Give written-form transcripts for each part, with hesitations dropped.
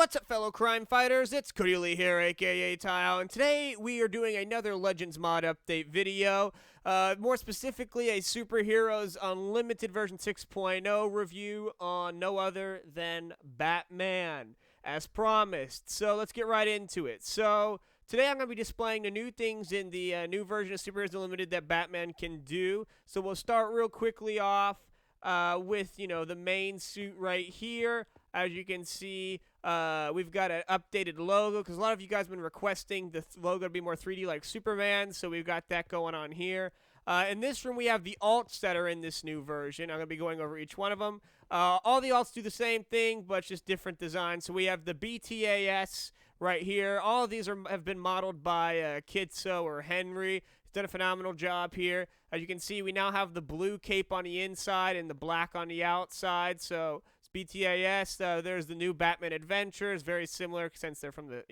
What's up, fellow crime fighters? It's Cody Lee here, aka Tihyo, and today we are doing another Legends mod update video. More specifically, a Superheroes Unlimited version 6.0 review on no other than Batman, as promised. So let's get right into it. So today I'm going to be displaying the new things in the new version of Superheroes Unlimited that Batman can do. So we'll start real quickly off with, the main suit right here. As you can see, we've got an updated logo because a lot of you guys have been requesting the logo to be more 3D like Superman, so we've got that going on here. In this room, we have the alts that are in this new version. I'm going to be going over each one of them. All the alts do the same thing, but it's just different designs. So we have the BTAS right here. All of these have been modeled by Kitso or Henry. He's done a phenomenal job here. As you can see, we now have the blue cape on the inside and the black on the outside. So BTAS, there's the new Batman Adventures, very similar since they're from the,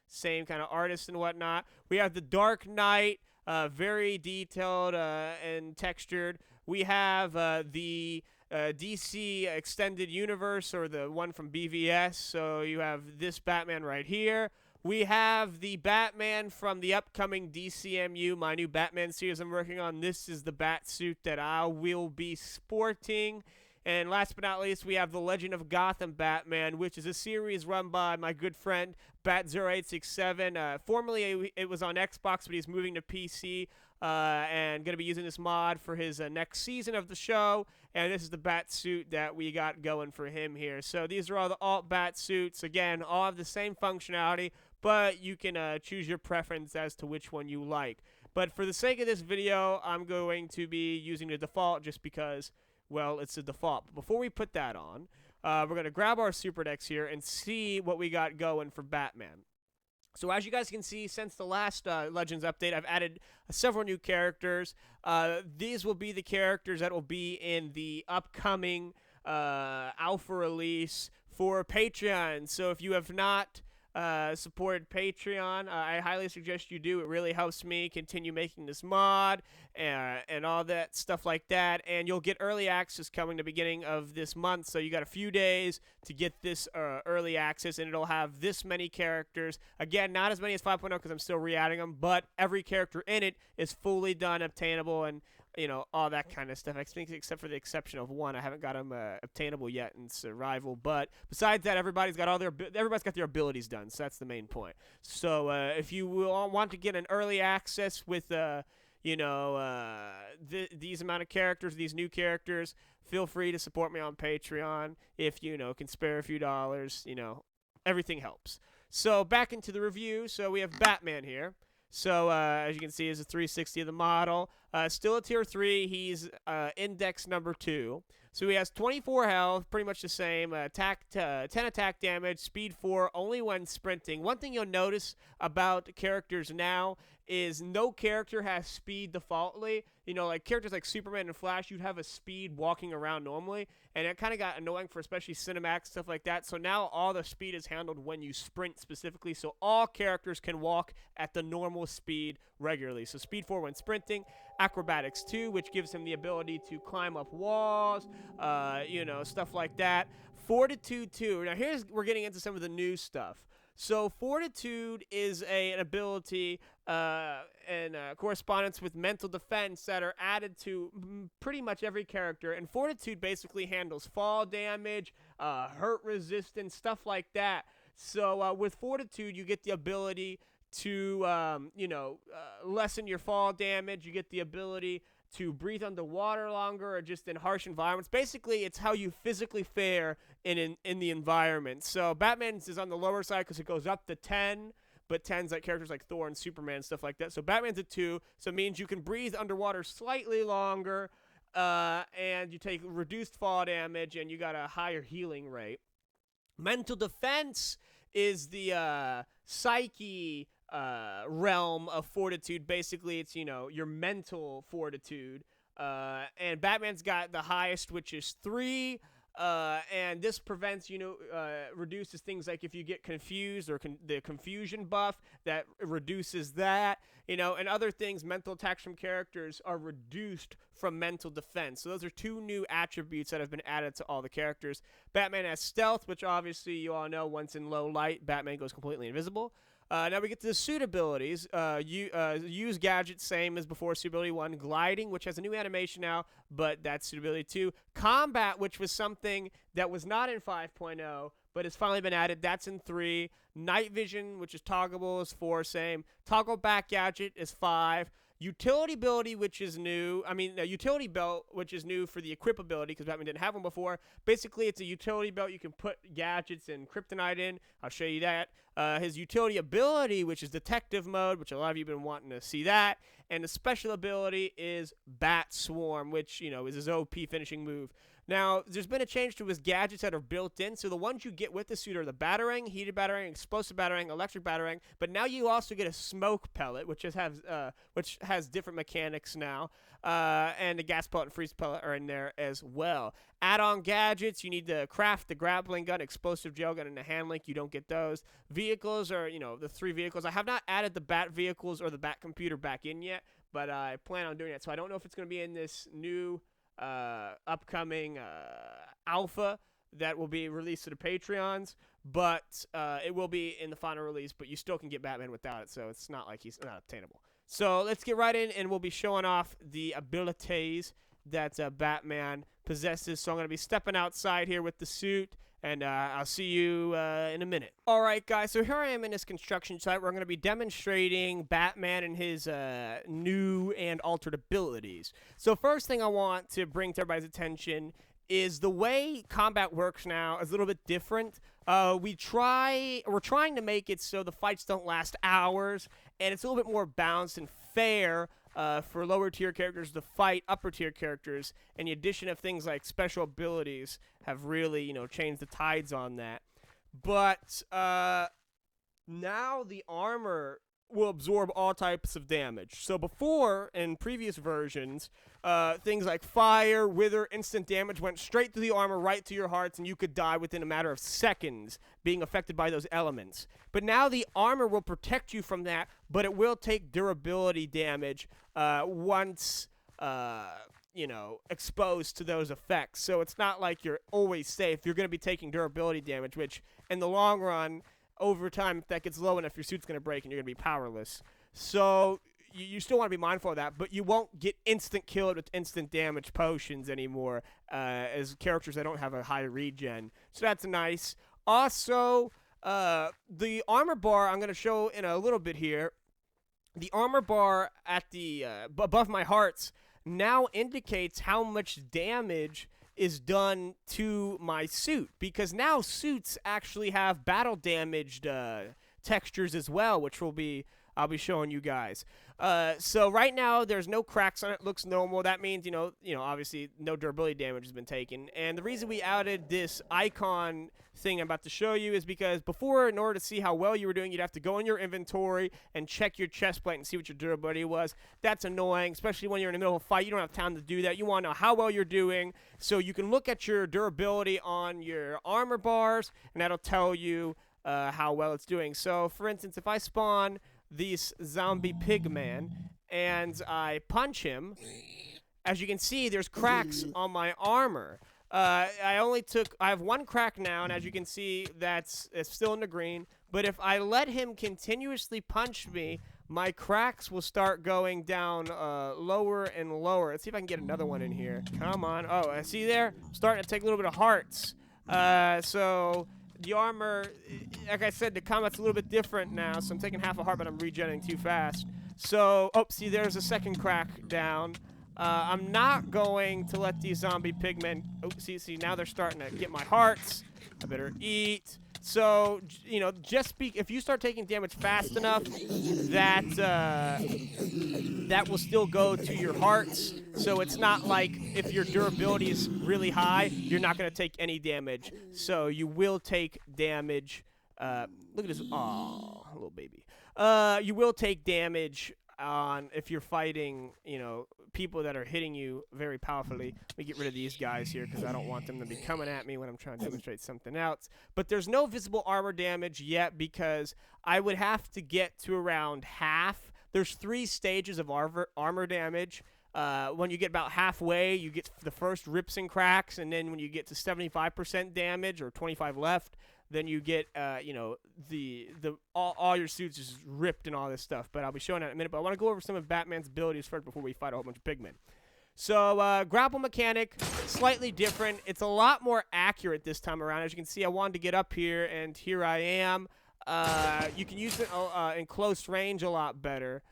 same kind of artists and whatnot. We have the Dark Knight, very detailed and textured. We have the DC Extended Universe, or the one from BVS, so you have this Batman right here. We have the Batman from the upcoming DCMU, my new Batman series I'm working on. This is the bat suit that I will be sporting. And last but not least, we have the Legend of Gotham Batman, which is a series run by my good friend Bat0867. Formerly, it was on Xbox, but he's moving to PC and going to be using this mod for his next season of the show. And this is the bat suit that we got going for him here. So these are all the alt bat suits. Again, all have the same functionality, but you can choose your preference as to which one you like. But for the sake of this video, I'm going to be using the default just because, well, it's the default. But before we put that on, we're going to grab our Super Decks here and see what we got going for Batman. So as you guys can see, since the last Legends update, I've added several new characters. These will be the characters that will be in the upcoming alpha release for Patreon. So if you have not supported Patreon, I highly suggest you do. It really helps me continue making this mod and all that stuff like that. And you'll get early access coming the beginning of this month, so you got a few days to get this early access, and it'll have this many characters. Again, not as many as 5.0 because I'm still re-adding them, but every character in it is fully done, obtainable, and all that kind of stuff. I think except for the exception of one, I haven't got them obtainable yet in Survival. But besides that, everybody's got their abilities done. So that's the main point. So if you want to get an early access with these amount of characters, these new characters, feel free to support me on Patreon. If you can spare a few dollars, everything helps. So back into the review. So we have Batman here. So, as you can see, is a 360 of the model. Still a tier 3. He's index number 2. So he has 24 health, pretty much the same. 10 attack damage, speed 4, only when sprinting. One thing you'll notice about characters now is no character has speed defaultly. Like characters like Superman and Flash, you'd have a speed walking around normally, and it kind of got annoying for especially cinematic stuff like that. So now all the speed is handled when you sprint specifically, so all characters can walk at the normal speed regularly. So speed 4 when sprinting, acrobatics 2, which gives him the ability to climb up walls, stuff like that. Fortitude 2. Now we're getting into some of the new stuff. So Fortitude is an ability and correspondence with mental defense that are added to pretty much every character. And Fortitude basically handles fall damage, hurt resistance, stuff like that. So with Fortitude, you get the ability to, lessen your fall damage. You get the ability to breathe underwater longer or just in harsh environments. Basically, it's how you physically fare in the environment. So Batman's is on the lower side because it goes up to 10, but 10's like characters like Thor and Superman and stuff like that. So Batman's at 2, so it means you can breathe underwater slightly longer, and you take reduced fall damage, and you got a higher healing rate. Mental defense is the psyche realm of Fortitude. Basically, it's your mental fortitude, and Batman's got the highest, which is 3. And this prevents, reduces things like if you get confused or the confusion buff, that reduces that, and other things. Mental attacks from characters are reduced from mental defense. So those are two new attributes that have been added to all the characters. Batman has stealth, which obviously you all know once in low light, Batman goes completely invisible. Now we get to the suit abilities. Use gadgets, same as before, suit ability 1. Gliding, which has a new animation now, but that's suit ability 2. Combat, which was something that was not in 5.0, but has finally been added. That's in 3. Night vision, which is toggleable, is 4, same. Toggle back gadget is 5. Utility ability, which is new. Utility belt, which is new for the equip ability, because Batman didn't have one before. Basically, it's a utility belt you can put gadgets and kryptonite in. I'll show you that. His utility ability, which is detective mode, which a lot of you have been wanting to see that. And the special ability is Bat Swarm, which, is his OP finishing move. Now, there's been a change to his gadgets that are built in. So the ones you get with the suit are the Batarang, heated Batarang, explosive Batarang, electric Batarang. But now you also get a smoke pellet, which has different mechanics now. And the gas pellet and freeze pellet are in there as well. Add-on gadgets, you need to craft the grappling gun, explosive gel gun, and the hand link. You don't get those. Vehicles are, the 3 vehicles. I have not added the Bat vehicles or the Bat computer back in yet, but I plan on doing that. So I don't know if it's going to be in this new upcoming alpha that will be released to the Patreons, but it will be in the final release. But you still can get Batman without it, so it's not like he's not obtainable. So let's get right in, and we'll be showing off the abilities that Batman possesses. So I'm going to be stepping outside here with the suit, and I'll see you in a minute. All right, guys, so here I am in this construction site where I'm going to be demonstrating Batman and his new and altered abilities. So first thing I want to bring to everybody's attention is the way combat works now is a little bit different. We're trying to make it so the fights don't last hours, and it's a little bit more balanced and fair for lower tier characters to fight upper tier characters, and the addition of things like special abilities have really, changed the tides on that. But now the armor will absorb all types of damage. So before, in previous versions, things like fire, wither, instant damage went straight through the armor, right to your hearts, and you could die within a matter of seconds being affected by those elements. But now the armor will protect you from that, but it will take durability damage once, exposed to those effects. So it's not like you're always safe. You're going to be taking durability damage, which in the long run, over time, if that gets low enough, your suit's going to break and you're going to be powerless. So you still want to be mindful of that, but you won't get instant killed with instant damage potions anymore as characters that don't have a high regen. So that's nice. Also, the armor bar I'm going to show in a little bit here. The armor bar at the above my hearts now indicates how much damage is done to my suit, because now suits actually have battle damaged textures as well, which I'll be showing you guys. So right now there's no cracks on it. Looks normal. That means obviously no durability damage has been taken. And the reason we added this icon thing I'm about to show you is because before, in order to see how well you were doing, you'd have to go in your inventory and check your chest plate and see what your durability was. That's annoying, especially when you're in the middle of a fight. You don't have time to do that. You want to know how well you're doing, so you can look at your durability on your armor bars, and that'll tell you how well it's doing. So for instance, if I spawn this zombie pigman and I punch him, as you can see, there's cracks on my armor. I have 1 crack now, and as you can see, it's still in the green. But if I let him continuously punch me, my cracks will start going down lower and lower. Let's see if I can get another one in here. Come on. Oh, I see there? I'm starting to take a little bit of hearts. So the armor, like I said, the combat's a little bit different now, so I'm taking half a heart, but I'm regenerating too fast. So, see, there's a second crack down. I'm not going to let these zombie pigmen... Oh, see, now they're starting to get my hearts. I better eat. So, if you start taking damage fast enough, that will still go to your hearts. So it's not like if your durability is really high, you're not going to take any damage. So you will take damage. Look at this. Aw, little baby. You will take damage on if you're fighting, you know, people that are hitting you very powerfully. Let me get rid of these guys here because I don't want them to be coming at me when I'm trying to demonstrate something else. But there's no visible armor damage yet because I would have to get to around half. There's 3 stages of armor damage. When you get about halfway, you get the first rips and cracks, and then when you get to 75% damage or 25 left, then you get, you know, all your suits is ripped and all this stuff. But I'll be showing that in a minute. But I want to go over some of Batman's abilities first before we fight a whole bunch of pigmen. So grapple mechanic, slightly different. It's a lot more accurate this time around. As you can see, I wanted to get up here, and here I am. You can use it in close range a lot better.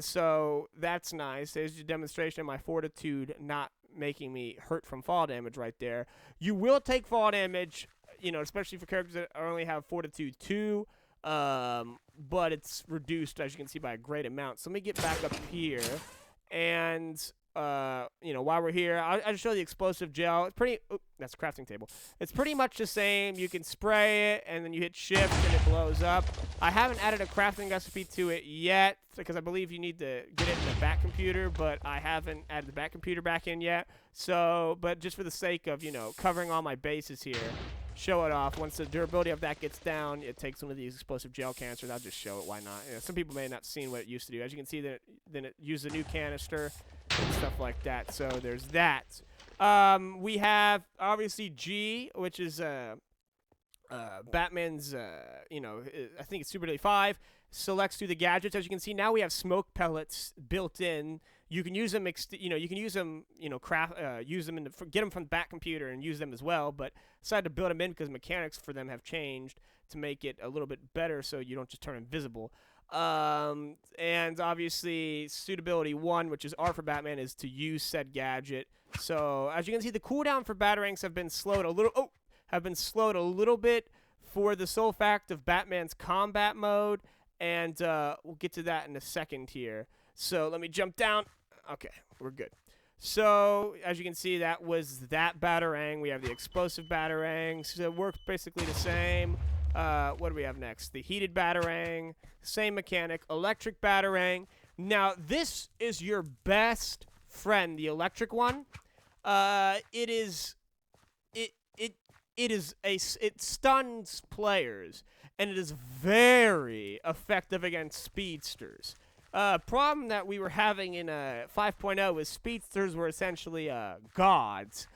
So that's nice. There's your demonstration of my fortitude not making me hurt from fall damage right there. You will take fall damage, you know, especially for characters that only have Fortitude 2, but it's reduced, as you can see, by a great amount. So let me get back up here, and, you know, while we're here, I'll just show the explosive gel. It's pretty, that's a crafting table. It's pretty much the same. You can spray it, and then you hit shift, and it blows up. I haven't added a crafting recipe to it yet, because I believe you need to get it in the back computer, but I haven't added the back computer back in yet. So, but just for the sake of, you know, covering all my bases here, show it off. Once the durability of that gets down, it takes one of these explosive gel canisters. I'll just show it. Why not? You know, some people may not have seen what it used to do. As you can see, then it used a new canister and stuff like that. So there's that. We have obviously G, which is Batman's. You know, I think it's Super Day 5. Selects through the gadgets. As you can see, now we have smoke pellets built in. You can use them, you know, use them get them from the back computer and use them as well. But decided to build them in because mechanics for them have changed to make it a little bit better, so you don't just turn invisible. And obviously, suitability 1, which is R for Batman, is to use said gadget. So as you can see, the cooldown for batarangs have been slowed a little bit for the sole fact of Batman's combat mode. And we'll get to that in a second here. So let me jump down. Okay, we're good. So as you can see, that was that batarang. We have the explosive batarang. So it works basically the same. What do we have next? The heated batarang. Same mechanic. Electric batarang. Now this is your best friend, the electric one. It stuns players, and it is very effective against speedsters. Problem that we were having in 5.0 was speedsters were essentially gods,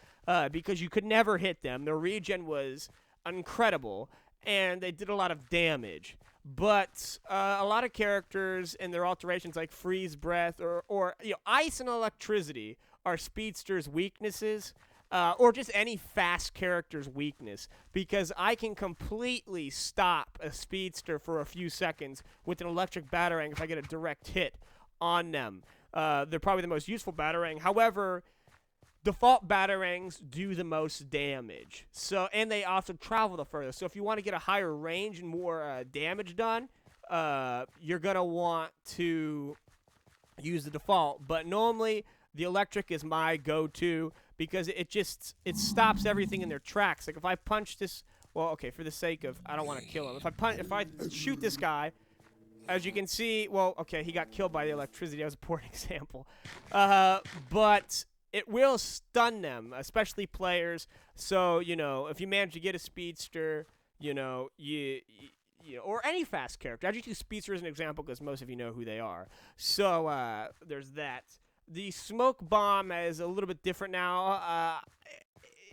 because you could never hit them. Their regen was incredible, and they did a lot of damage. But a lot of characters and their alterations, like freeze breath or you know, ice and electricity, are speedsters' weaknesses. Or just any fast character's weakness, because I can completely stop a speedster for a few seconds with an electric batarang if I get a direct hit on them. They're probably the most useful batarang. However, default batarangs do the most damage. So, and they also travel the furthest. So if you want to get a higher range and more damage done, you're going to want to use the default. But normally, the electric is my go-to, because it stops everything in their tracks. Like if I punch this, well, okay, for the sake of, I don't want to kill him. If I shoot this guy, as you can see, well, okay, he got killed by the electricity. That was a poor example. But it will stun them, especially players. So, you know, if you manage to get a speedster, you know, you know, or any fast character. I just use speedster as an example because most of you know who they are. So there's that. The smoke bomb is a little bit different now.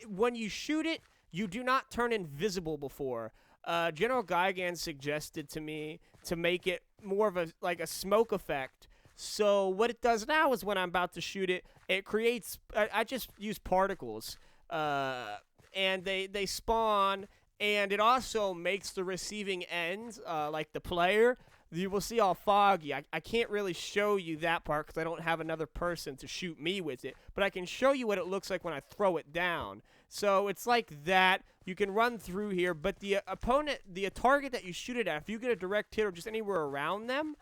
When you shoot it, you do not turn invisible before. General Gigan suggested to me to make it more of a smoke effect. So what it does now is when I'm about to shoot it, it creates, I just use particles, and they spawn, and it also makes the receiving end, like the player, you will see all foggy. I can't really show you that part because I don't have another person to shoot me with it, but I can show you what it looks like when I throw it down. So it's like that. You can run through here, but the opponent, the target that you shoot it at, if you get a direct hit or just anywhere around them,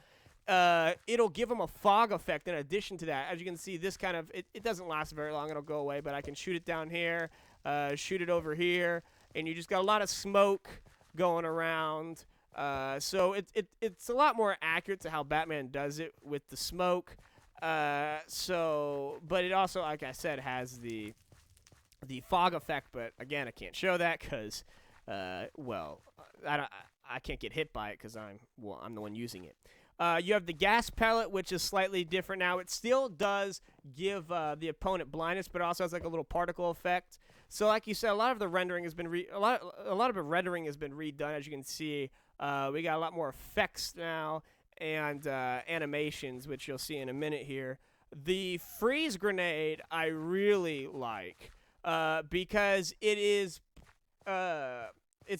it'll give them a fog effect in addition to that. As you can see, this kind of, it doesn't last very long. It'll go away, but I can shoot it down here, shoot it over here, and you just got a lot of smoke going around. So it's a lot more accurate to how Batman does it with the smoke. But it also, like I said, has the fog effect. But again, I can't show that because, well, I can't get hit by it because I'm the one using it. You have the gas pellet, which is slightly different now. It still does give the opponent blindness, but it also has like a little particle effect. So, like you said, a lot of the rendering has been a lot of the rendering has been redone. As you can see, we got a lot more effects now and animations, which you'll see in a minute here. The freeze grenade I really like because it's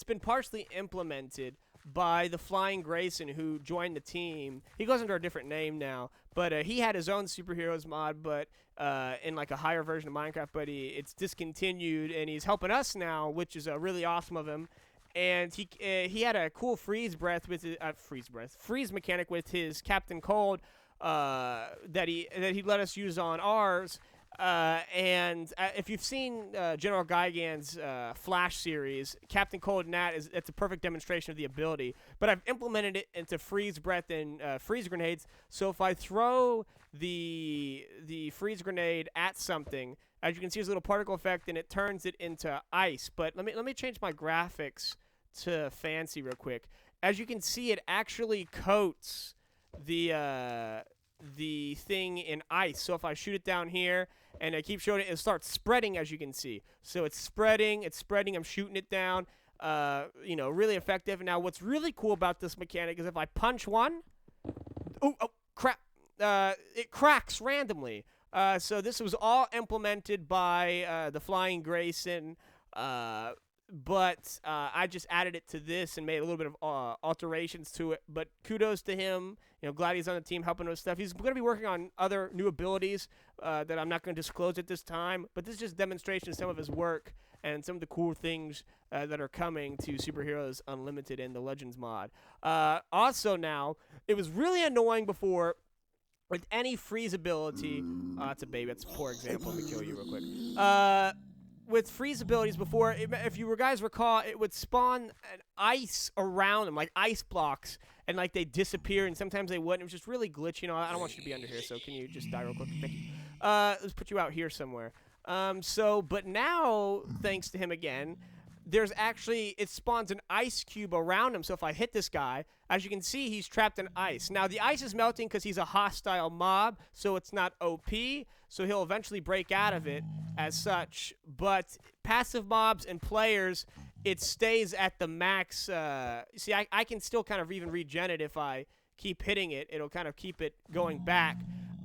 been partially implemented by the Flying Grayson, who joined the team. He goes under a different name now, but he had his own superheroes mod, but in like a higher version of Minecraft. But it's discontinued, and he's helping us now, which is really awesome of him. And he had a cool freeze mechanic with his Captain Cold that he let us use on ours. And if you've seen General Gigan's Flash series, Captain Cold Nat it's a perfect demonstration of the ability. But I've implemented it into freeze breath and freeze grenades. So if I throw the freeze grenade at something, as you can see, there's a little particle effect, and it turns it into ice. But let me change my graphics to fancy real quick. As you can see, it actually coats the thing in ice. So if I shoot it down here and I keep showing it, it starts spreading, as you can see. So it's spreading, I'm shooting it down, really effective. Now what's really cool about this mechanic is if I punch one, oh crap, it cracks randomly. So this was all implemented by the Flying Grayson, but I just added it to this and made a little bit of alterations to it. But kudos to him. Glad he's on the team helping with stuff. He's going to be working on other new abilities that I'm not going to disclose at this time. But this is just a demonstration of some of his work and some of the cool things that are coming to Superheroes Unlimited in the Legends mod. Also now, it was really annoying before with any freeze ability. That's a baby. That's a poor example. Let me kill you real quick. With freeze abilities before, if you guys recall, it would spawn an ice around them, like ice blocks, and like they disappear, and sometimes they wouldn't. It was just really glitchy. I don't want you to be under here, so can you just die real quick? Thank you. Let's put you out here somewhere. But now, thanks to him again, it spawns an ice cube around him. So if I hit this guy, as you can see, he's trapped in ice. Now, the ice is melting because he's a hostile mob, so it's not OP, so he'll eventually break out of it as such. But passive mobs and players, it stays at the max. See, I can still kind of even regen it if I keep hitting it. It'll kind of keep it going back.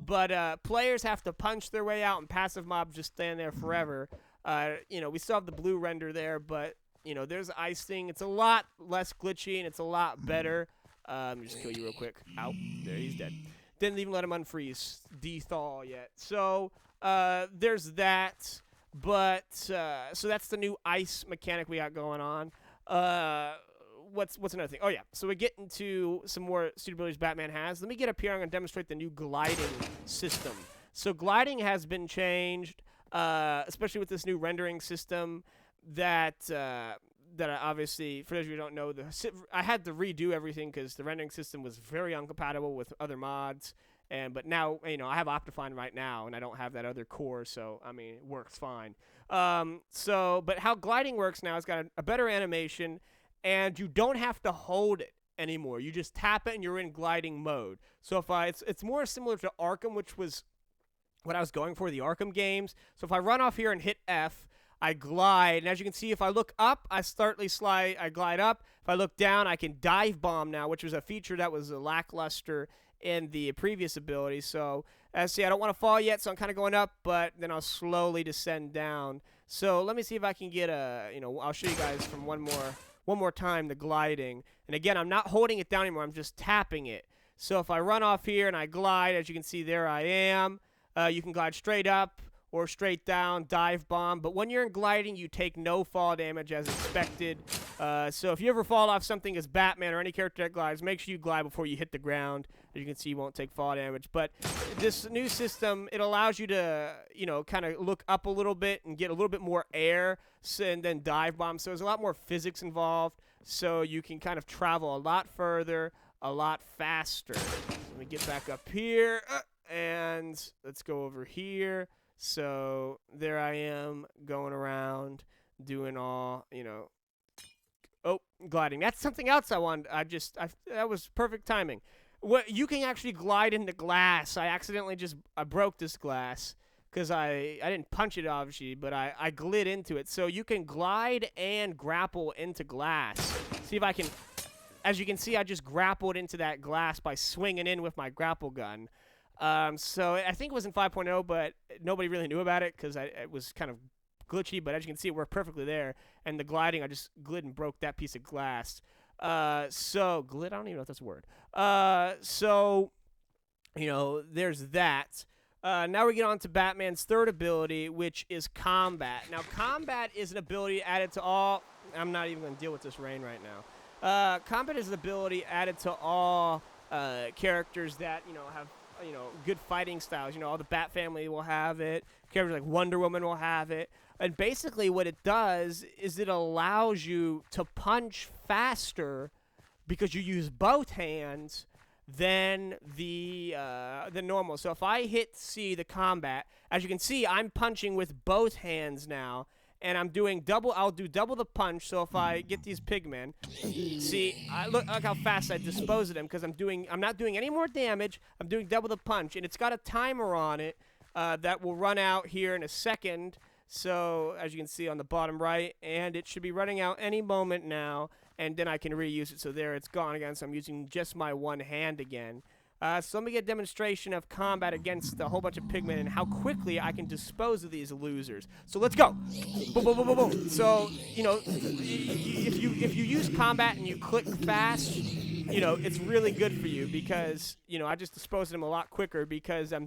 But players have to punch their way out, and passive mobs just stand there forever. We still have the blue render there, but, there's the ice thing. It's a lot less glitchy, and it's a lot better. Let me just kill you real quick. Ow. There, he's dead. Didn't even let him unfreeze, de-thaw yet. So, there's that. But, so that's the new ice mechanic we got going on. What's another thing? Oh, yeah. So we get into some more suitabilities Batman has. Let me get up here. I'm going to demonstrate the new gliding system. So gliding has been changed. Especially with this new rendering system that obviously, for those of you who don't know, I had to redo everything because the rendering system was very incompatible with other mods. But now, I have Optifine right now, and I don't have that other core, so, it works fine. But how gliding works now, it's got a better animation, and you don't have to hold it anymore. You just tap it, and you're in gliding mode. So it's more similar to Arkham, which was what I was going for, the Arkham games. So if I run off here and hit F, I glide. And as you can see, if I look up, I glide up. If I look down, I can dive bomb now, which was a feature that was lackluster in the previous ability. So, see, I don't want to fall yet, so I'm kind of going up, but then I'll slowly descend down. So let me see if I can get I'll show you guys from one more time the gliding. And again, I'm not holding it down anymore. I'm just tapping it. So if I run off here and I glide, as you can see, there I am. You can glide straight up or straight down, dive bomb. But when you're in gliding, you take no fall damage as expected. So if you ever fall off something as Batman or any character that glides, make sure you glide before you hit the ground. As you can see, you won't take fall damage. But this new system, it allows you to, kind of look up a little bit and get a little bit more air and then dive bomb. So there's a lot more physics involved. So you can kind of travel a lot further, a lot faster. So let me get back up here. And let's go over here. So there I am going around doing all, gliding. That's something else I wanted. That was perfect timing. You can actually glide into glass. I accidentally I broke this glass because I didn't punch it, obviously, but I glid into it. So you can glide and grapple into glass. See if I can. As you can see, I just grappled into that glass by swinging in with my grapple gun. So I think it was in 5.0, but nobody really knew about it because it was kind of glitchy. But as you can see, it worked perfectly there. And the gliding, I just glid and broke that piece of glass. So glid, I don't even know if that's a word. There's that. Now we get on to Batman's third ability, which is combat. Now, combat is an ability added to all. I'm not even going to deal with this rain right now. Combat is an ability added to all characters that have good fighting styles. All the Bat family will have it. Characters like Wonder Woman will have it. And basically what it does is it allows you to punch faster because you use both hands than the normal. So if I hit the combat, as you can see, I'm punching with both hands now. And I'm doing I'll do double the punch. So if I get these pigmen, see, look how fast I dispose of them because I'm not doing any more damage. I'm doing double the punch, and it's got a timer on it that will run out here in a second. So as you can see on the bottom right, and it should be running out any moment now, and then I can reuse it. So there, it's gone again. So I'm using just my one hand again. So let me get a demonstration of combat against a whole bunch of pigmen and how quickly I can dispose of these losers. So let's go. Boom, boom, boom, boom, boom. So, if you use combat and you click fast, it's really good for you because, I just dispose of them a lot quicker because I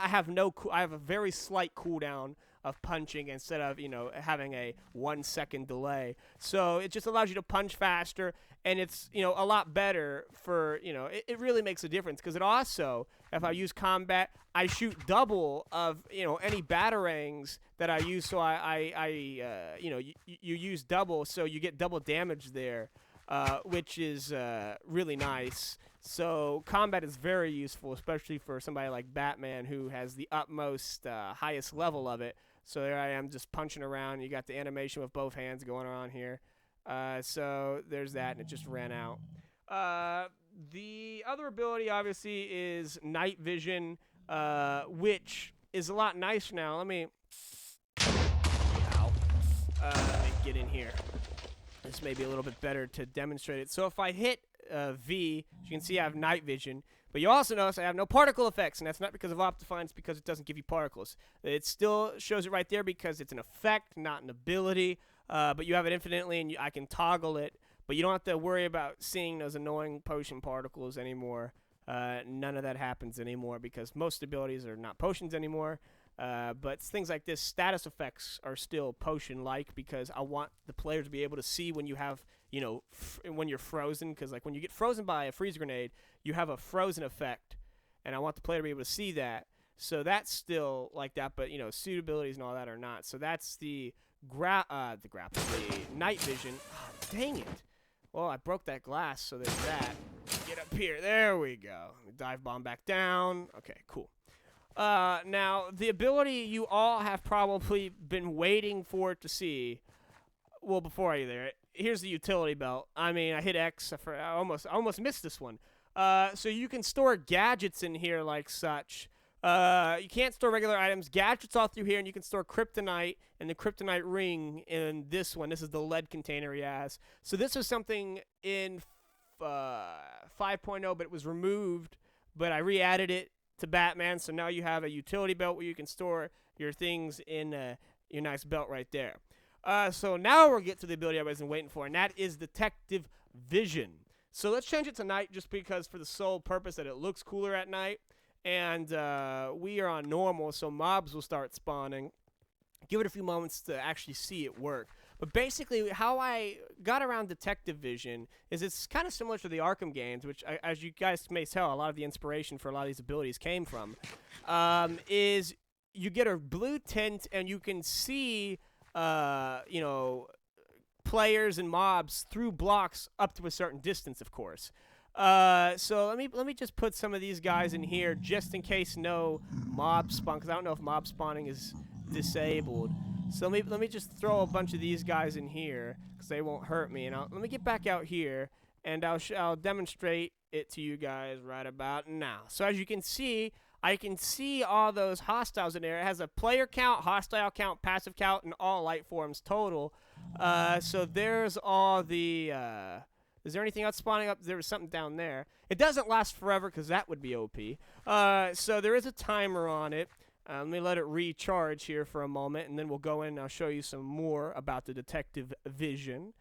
have a very slight cooldown of punching instead of, having a 1 second delay. So it just allows you to punch faster, and it's, a lot better for, it really makes a difference because it also, if I use combat, I shoot double of, any batarangs that I use. So you use double, so you get double damage there, which is really nice. So combat is very useful, especially for somebody like Batman who has the utmost, highest level of it. So there I am just punching around. You got the animation with both hands going on here. So there's that, and it just ran out. The other ability, obviously, is night vision, which is a lot nicer now. Let me get in here. This may be a little bit better to demonstrate it. So if I hit V, as you can see I have night vision. But you also notice I have no particle effects, and that's not because of Optifine, it's because it doesn't give you particles. It still shows it right there because it's an effect, not an ability. But you have it infinitely, and I can toggle it. But you don't have to worry about seeing those annoying potion particles anymore. None of that happens anymore because most abilities are not potions anymore. But things like this, status effects are still potion-like because I want the player to be able to see when you have, when you're frozen. Because like when you get frozen by a freeze grenade, you have a frozen effect, and I want the player to be able to see that. So that's still like that, but suit abilities and all that are not. So that's the night vision. Oh, dang it! Well, I broke that glass, so there's that. Get up here. There we go. Dive bomb back down. Okay, cool. Now, the ability you all have probably been waiting for to see. Well, before I either. Here's the utility belt. I mean, I hit X. I almost missed this one. So you can store gadgets in here like such. You can't store regular items. Gadgets all through here, and you can store kryptonite and the kryptonite ring in this one. This is the lead container he has. So this was something in 5.0, but it was removed. But I re-added it to Batman, so now you have a utility belt where you can store your things in your nice belt right there. So now we'll get to the ability I wasn't waiting for, and that is Detective Vision. So let's change it to night just because for the sole purpose that it looks cooler at night. and we are on normal, so mobs will start spawning. Give it a few moments to actually see it work. But basically, how I got around Detective Vision is it's kind of similar to the Arkham games, which, as you guys may tell, a lot of the inspiration for a lot of these abilities came from, is you get a blue tint and you can see, you know, players and mobs through blocks up to a certain distance, of course. So let me just put some of these guys in here just in case no mob spawn, because I don't know if mob spawning is disabled. So let me just throw a bunch of these guys in here because they won't hurt me. And let me get back out here and I'll demonstrate it to you guys right about now. So as you can see, I can see all those hostiles in there. It has a player count, hostile count, passive count, and all light forms total. So there's all the. Is there anything else spawning up? There was something down there. It doesn't last forever because that would be OP. So there is a timer on it. Let me let it recharge here for a moment, and then we'll go in and I'll show you some more about the Detective Vision.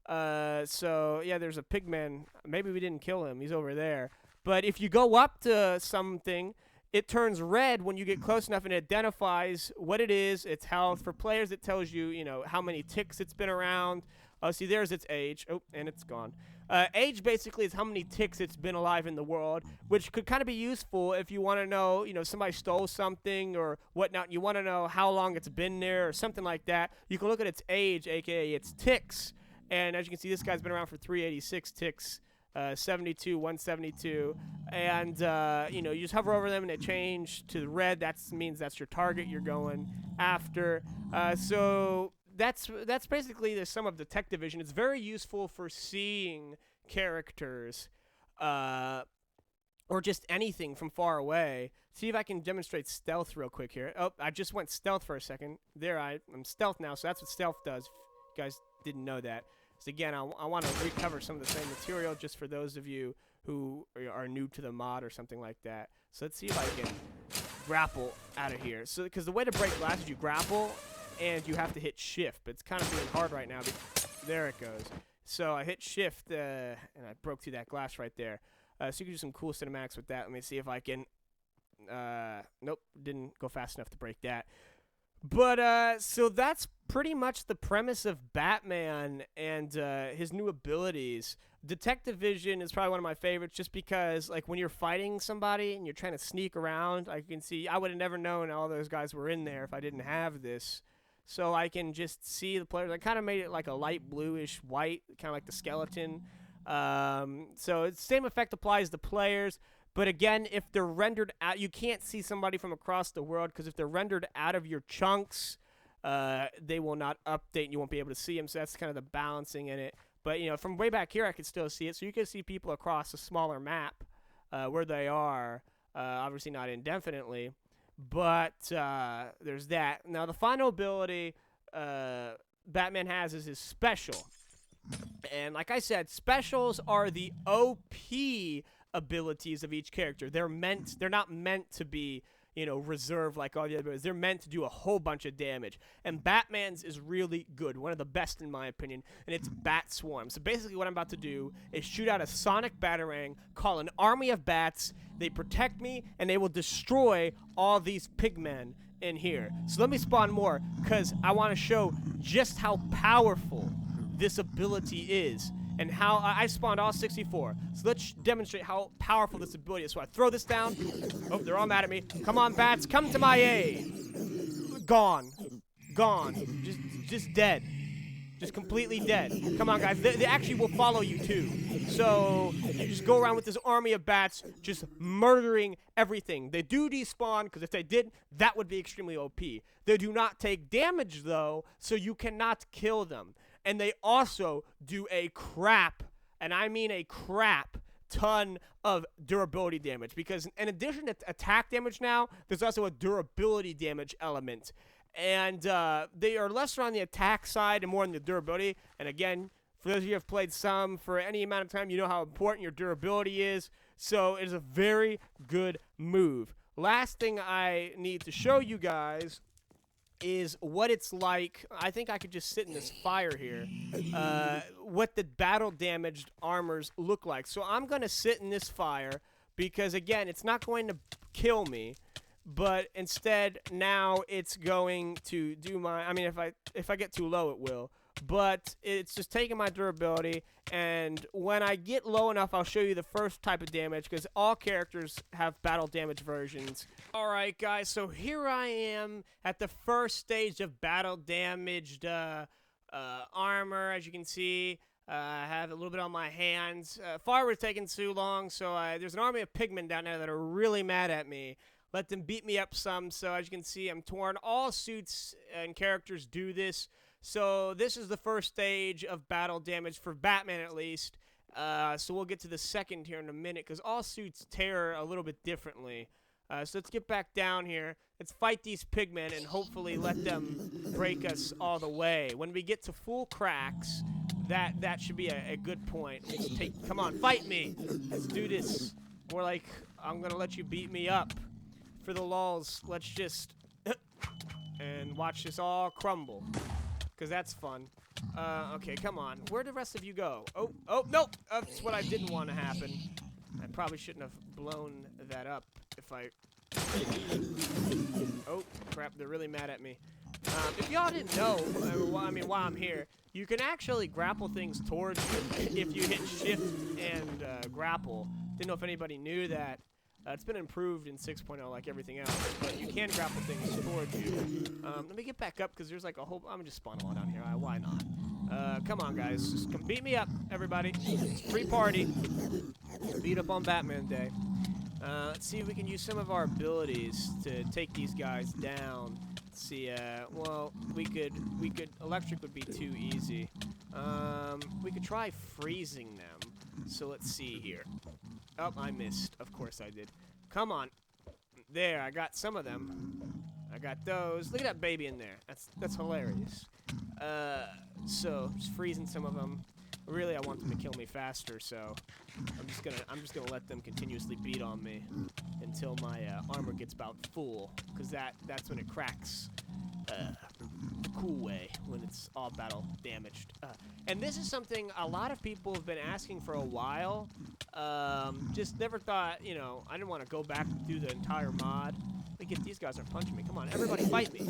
So, yeah, there's a pigman. Maybe we didn't kill him. He's over there. But if you go up to something, it turns red when you get close enough and it identifies what it is, its health. For players, it tells you, you know, how many ticks it's been around. Oh, see, there's its age. Oh, and it's gone. Age basically is how many ticks it's been alive in the world, which could kind of be useful if you want to know, you know, somebody stole something or whatnot. You want to know how long it's been there or something like that. You can look at its age, aka its ticks. And as you can see, this guy's been around for 386 ticks, 72, 172. And, you know, you just hover over them and it changes to red. That means that's your target you're going after. So that's basically the sum of Detective Vision. It's very useful for seeing characters or just anything from far away. See if I can demonstrate stealth real quick here. Oh, I just went stealth for a second. There, I'm stealth now, so that's what stealth does. If you guys didn't know that. So again, I want to recover some of the same material just for those of you who are new to the mod or something like that. So let's see if I can grapple out of here. So because the way to break glass is you grapple and you have to hit shift, but it's kind of being hard right now. There it goes. So I hit shift and I broke through that glass right there. So you can do some cool cinematics with that. Let me see if I can. Nope, didn't go fast enough to break that. But so that's pretty much the premise of Batman and his new abilities. Detective Vision is probably one of my favorites just because, like, when you're fighting somebody and you're trying to sneak around, I can see, I would have never known all those guys were in there if I didn't have this. So I can just see the players. I kind of made it like a light bluish white, kind of like the skeleton. So the same effect applies to players. But again, if they're rendered out, you can't see somebody from across the world because if they're rendered out of your chunks, they will not update and you won't be able to see them. So that's kind of the balancing in it. But, you know, from way back here, I can still see it. So you can see people across a smaller map where they are, obviously not indefinitely. But there's that. Now, the final ability Batman has is his special. And like I said, specials are the OP abilities of each character. They're not meant to be, you know, reserved like all the other abilities. They're meant to do a whole bunch of damage. And Batman's is really good, one of the best in my opinion, and it's Bat Swarm. So basically what I'm about to do is shoot out a sonic batarang, call an army of bats, they protect me, and they will destroy all these pigmen in here. So let me spawn more, because I want to show just how powerful this ability is. And how I spawned all 64. So let's demonstrate how powerful this ability is. So I throw this down. Oh, they're all mad at me. Come on, bats. Come to my aid. Gone. Gone. Just dead. Just completely dead. Come on, guys. They actually will follow you, too. So you just go around with this army of bats just murdering everything. They do despawn, because if they did, that would be extremely OP. They do not take damage, though, so you cannot kill them. And they also do a crap, and I mean a crap, ton of durability damage. Because in addition to attack damage now, there's also a durability damage element. And they are lesser on the attack side and more on the durability. And again, for those of you who have played some for any amount of time, you know how important your durability is. So it is a very good move. Last thing I need to show you guys is what it's like. I think I could just sit in this fire here. What the battle damaged armors look like. So I'm going to sit in this fire because, again, it's not going to kill me. But instead, now it's going to do my... I mean, if I get too low, it will. But it's just taking my durability, and when I get low enough, I'll show you the first type of damage, because all characters have battle damage versions. Alright, guys, so here I am at the first stage of battle damaged armor, as you can see. I have a little bit on my hands. Firewood's taking too long, so there's an army of pigmen down there that are really mad at me. Let them beat me up some, so as you can see, I'm torn. All suits and characters do this. So this is the first stage of battle damage for Batman, at least. So we'll get to the second here in a minute, because all suits tear a little bit differently. So let's get back down here. Let's fight these pigmen and hopefully let them break us all the way. When we get to full cracks, that should be a good point. Come on, fight me. Let's do this. More like, I'm going to let you beat me up. For the lulz, let's just and watch this all crumble, because that's fun. Okay, come on. Where'd the rest of you go? Oh, no! That's what I didn't want to happen. I probably shouldn't have blown that up if I... Oh, crap, they're really mad at me. If y'all didn't know, I mean, while I'm here, you can actually grapple things towards you if you hit shift and grapple. Didn't know if anybody knew that. It's been improved in 6.0 like everything else, but you can grapple things towards you. Let me get back up, because there's like a whole... I'm just spawning on down here. Why not? Come on, guys. Just come beat me up, everybody. It's free party. Beat up on Batman Day. Let's see if we can use some of our abilities to take these guys down. Let's see, well, we could... Electric would be too easy. We could try freezing them. So let's see here. Oh, I missed. Of course I did. Come on. There, I got some of them. I got those. Look at that baby in there. That's hilarious. So just freezing some of them. Really, I want them to kill me faster, so I'm just gonna let them continuously beat on me until my armor gets about full, because that's when it cracks. The cool way, when it's all battle damaged. And this is something a lot of people have been asking for a while. Just never thought, you know, I didn't want to go back and do the entire mod. Look at these guys are punching me. Come on, everybody fight me.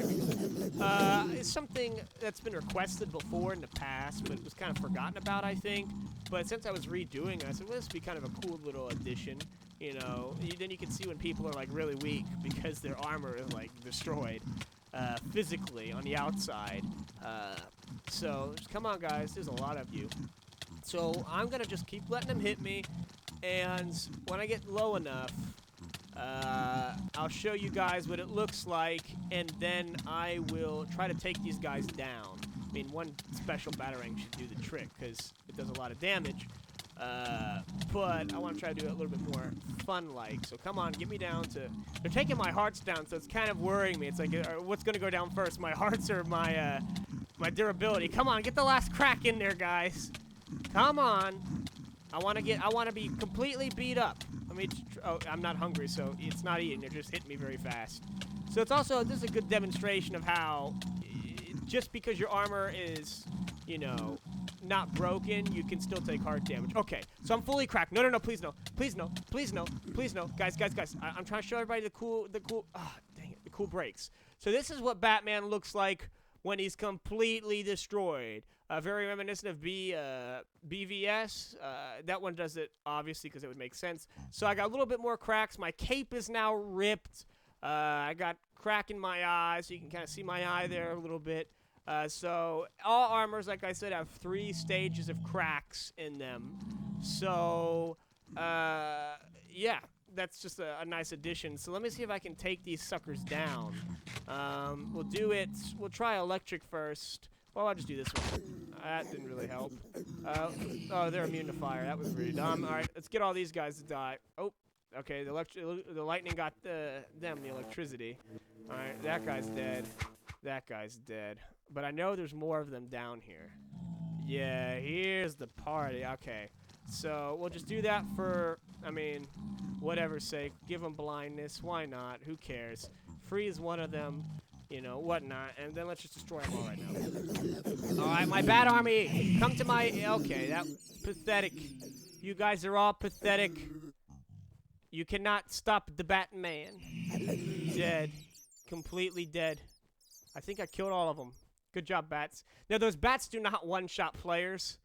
It's something that's been requested before in the past, but it was kind of forgotten about, I think. But since I was redoing it, I said, well, this would be kind of a cool little addition. You know, then you can see when people are, like, really weak because their armor is, like, destroyed. Physically on the outside. So just come on, guys, there's a lot of you. So I'm gonna just keep letting them hit me, and when I get low enough, I'll show you guys what it looks like, and then I will try to take these guys down. I mean, one special batarang should do the trick, because it does a lot of damage. But I want to try to do it a little bit more fun-like. So come on, get me down to... They're taking my hearts down, so it's kind of worrying me. It's like, what's going to go down first, my hearts or my durability? Come on, get the last crack in there, guys. Come on. I want to be completely beat up. Let me... Oh, I'm not hungry, so it's not eating. They're just hitting me very fast. So it's also... This is a good demonstration of how... Just because your armor is, you know... not broken, you can still take hard damage. Okay, so I'm fully cracked. No, please no. Please no. Please no. Please no. Guys. I'm trying to show everybody the cool, dang it, the cool breaks. So this is what Batman looks like when he's completely destroyed. Very reminiscent of BVS. That one does it, obviously, because it would make sense. So I got a little bit more cracks. My cape is now ripped. I got crack in my eye, so you can kind of see my eye there a little bit. So all armors, like I said, have 3 stages of cracks in them. So, yeah, that's just a nice addition. So let me see if I can take these suckers down. We'll do it. We'll try electric first. Well, I'll just do this one. That didn't really help. Oh, they're immune to fire. That was really dumb. All right, let's get all these guys to die. Oh, okay, the lightning got the electricity. All right, that guy's dead. That guy's dead. But I know there's more of them down here. Yeah, here's the party. Okay. So we'll just do that for, I mean, whatever's sake. Give them blindness. Why not? Who cares? Freeze one of them, you know, whatnot. And then let's just destroy them all right now. All right, my Bat Army. Come to my... Okay, that pathetic. You guys are all pathetic. You cannot stop the Batman. Dead. Completely dead. I think I killed all of them. Good job, bats. Now, those bats do not one-shot players.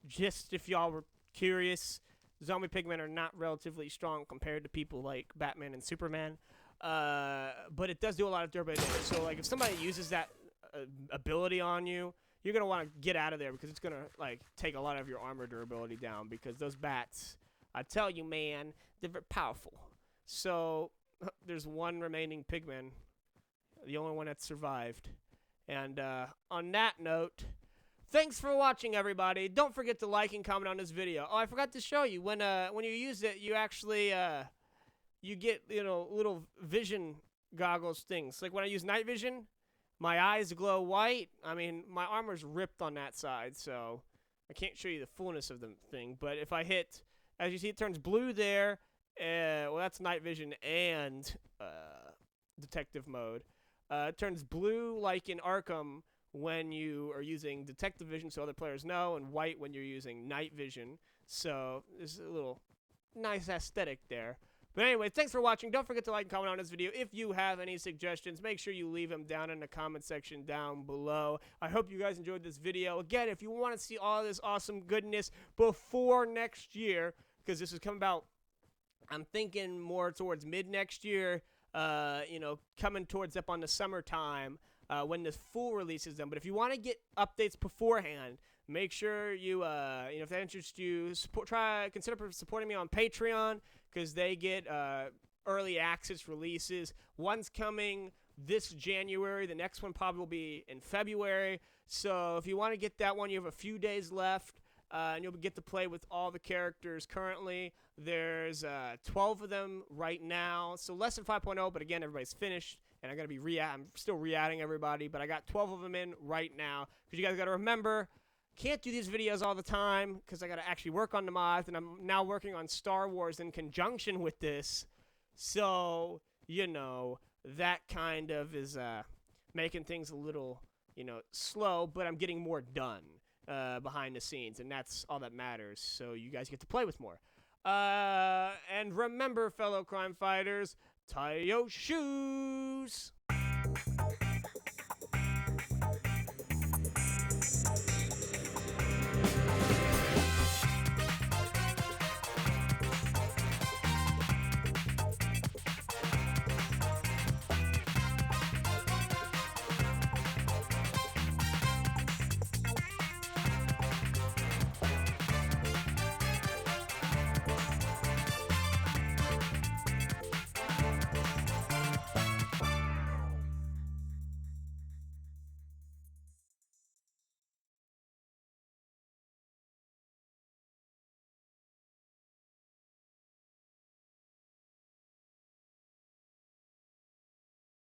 Just if y'all were curious, zombie pigmen are not relatively strong compared to people like Batman and Superman. But it does do a lot of durability damage. So, like, if somebody uses that ability on you, you're going to want to get out of there because it's going to, like, take a lot of your armor durability down because those bats, I tell you, man, they're very powerful. So, there's one remaining pigman, the only one that survived. And on that note, thanks for watching, everybody. Don't forget to like and comment on this video. Oh, I forgot to show you. When you use it, you actually, you get, little vision goggles things. Like when I use night vision, my eyes glow white. I mean, my armor's ripped on that side, so I can't show you the fullness of the thing. But if I hit, as you see, it turns blue there. Well, that's night vision and detective mode. It turns blue like in Arkham when you are using detective vision so other players know, and white when you're using night vision. So there's a little nice aesthetic there. But anyway, thanks for watching. Don't forget to like and comment on this video. If you have any suggestions, make sure you leave them down in the comment section down below. I hope you guys enjoyed this video. Again, if you want to see all this awesome goodness before next year, because this is coming about, I'm thinking more towards mid next year, coming towards up on the summertime when the full release is done. But if you want to get updates beforehand, make sure you, if that interests you, consider supporting me on Patreon, because they get early access releases. One's coming this January. The next one probably will be in February. So if you want to get that one, you have a few days left, and you'll get to play with all the characters currently. There's 12 of them right now, so less than 5.0, but again, everybody's finished, and I'm still re-adding everybody, but I got 12 of them in right now, because you guys got to remember, can't do these videos all the time because I got to actually work on the mods, and I'm now working on Star Wars in conjunction with this. So, that kind of is making things a little, slow, but I'm getting more done behind the scenes, and that's all that matters. So you guys get to play with more. And remember, fellow crime fighters, tie your shoes.